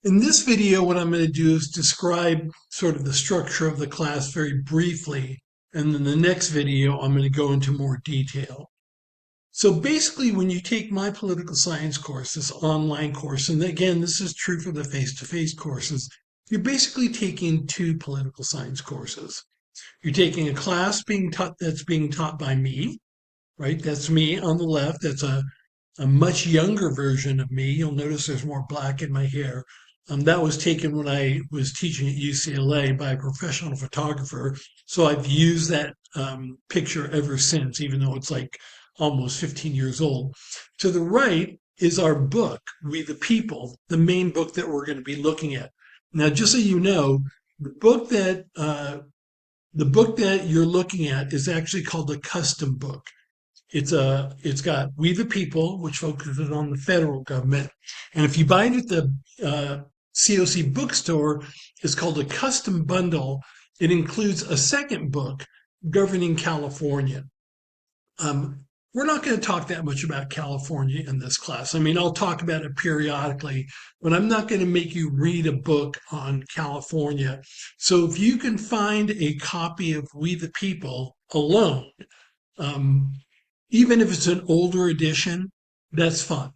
In this video, what I'm going to do is describe sort of the structure of the class very briefly, and then the next video, I'm going to go into more detail. So basically, when you take my political science course, this online course, and again, this is true for the face-to-face courses, you're basically taking two political science courses. You're taking a class that's being taught by me, right? That's me on the left. That's a much younger version of me. You'll notice there's more black in my hair. That was taken when I was teaching at UCLA by a professional photographer. So I've used that picture ever since, even though it's like almost 15 years old. To the right is our book, We the People, the main book that we're going to be looking at. Now, just so you know, the book that you're looking at is actually called the custom book. It's got We the People, which focuses on the federal government, and if you buy it at the COC bookstore, it's called a custom bundle. It includes a second book, Governing California. We're not going to talk that much about California in this class. I mean, I'll talk about it periodically, but I'm not going to make you read a book on California. So if you can find a copy of We the People alone, even if it's an older edition, that's fine.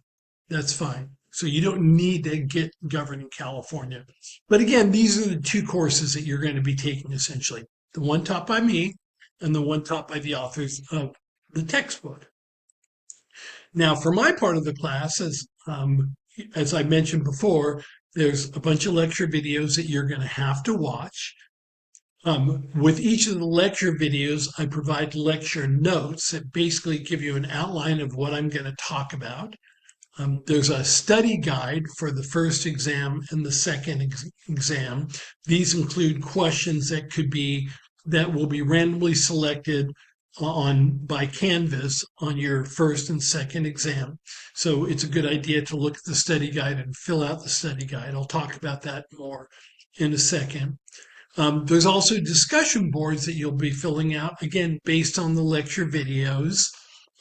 That's fine. So you don't need to get Governing California. But again, these are the two courses that you're going to be taking essentially. The one taught by me and the one taught by the authors of the textbook. Now, for my part of the class, as I mentioned before, there's a bunch of lecture videos that you're going to have to watch. With each of the lecture videos, I provide lecture notes that basically give you an outline of what I'm going to talk about. There's a study guide for the first exam and the second exam. These include questions that will be randomly selected by Canvas on your first and second exam. So it's a good idea to look at the study guide and fill out the study guide. I'll talk about that more in a second. There's also discussion boards that you'll be filling out, again, based on the lecture videos,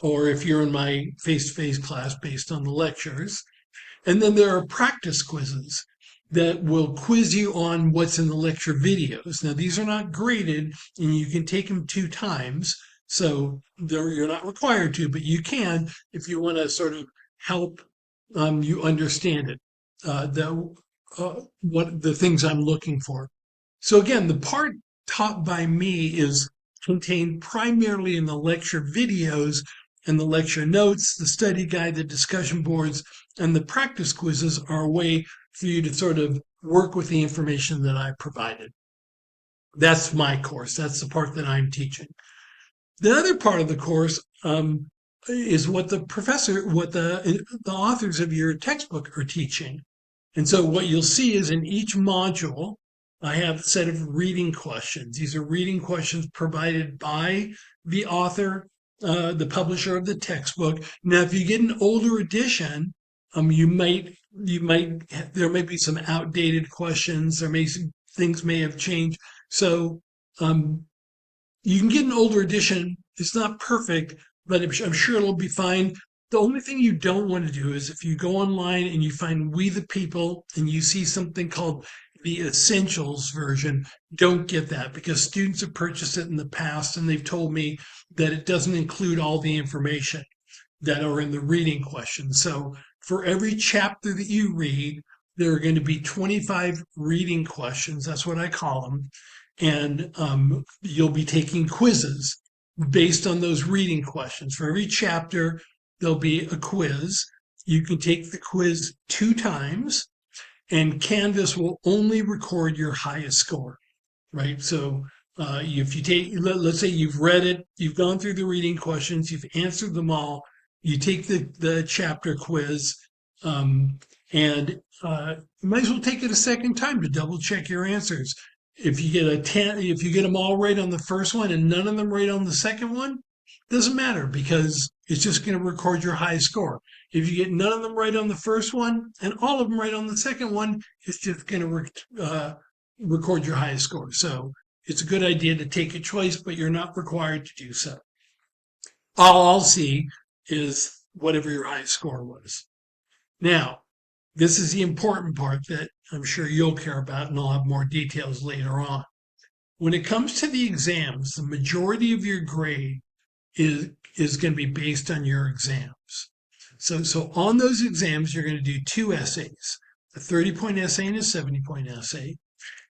or if you're in my face-to-face class, based on the lectures. And then there are practice quizzes that will quiz you on what's in the lecture videos. Now, these are not graded, and you can take them 2 times, so you're not required to, but you can if you want to sort of help you understand it, what the things I'm looking for. So again, the part taught by me is contained primarily in the lecture videos and the lecture notes. The study guide, the discussion boards, and the practice quizzes are a way for you to sort of work with the information that I provided. That's my course. That's the part that I'm teaching. The other part of the course is what the authors of your textbook are teaching. And so what you'll see is in each module, I have a set of reading questions. These are reading questions provided by the author, the publisher of the textbook. Now, if you get an older edition, there may be some outdated questions. Things may have changed. So you can get an older edition. It's not perfect, but I'm sure it'll be fine. The only thing you don't want to do is if you go online and you find We the People and you see something called the Essentials version, don't get that, because students have purchased it in the past and they've told me that it doesn't include all the information that are in the reading questions. So for every chapter that you read, there are going to be 25 reading questions. That's what I call them. And you'll be taking quizzes based on those reading questions. For every chapter, there'll be a quiz. You can take the quiz 2 times, and Canvas will only record your highest score, right? So if you take, let's say you've read it, you've gone through the reading questions, you've answered them all, you take the chapter quiz, and you might as well take it a second time to double check your answers. If you get them all right on the first one and none of them right on the second one, doesn't matter, because it's just going to record your high score. If you get none of them right on the first one and all of them right on the second one, it's just going to record your highest score. So it's a good idea to take a choice, but you're not required to do so. All I'll see is whatever your highest score was. Now, this is the important part, that I'm sure you'll care about, and I'll have more details later on. When it comes to the exams, the majority of your grade is going to be based on your exams. So on those exams, you're going to do two essays, a 30-point essay and a 70-point essay.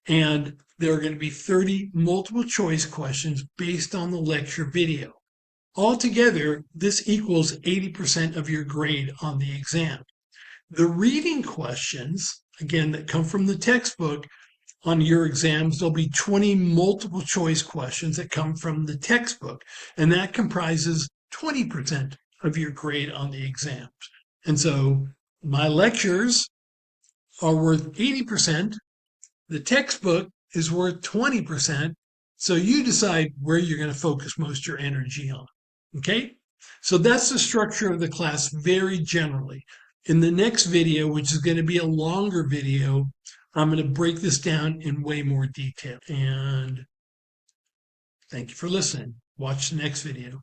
And there are going to be 30 multiple choice questions based on the lecture video. Altogether, this equals 80% of your grade on the exam. The reading questions, again, that come from the textbook, on your exams, there'll be 20 multiple choice questions that come from the textbook, and that comprises 20% of your grade on the exams. And so my lectures are worth 80%. The textbook is worth 20%. So you decide where you're going to focus most of your energy on. Okay? So that's the structure of the class very generally. In the next video, which is going to be a longer video, I'm going to break this down in way more detail. And thank you for listening. Watch the next video.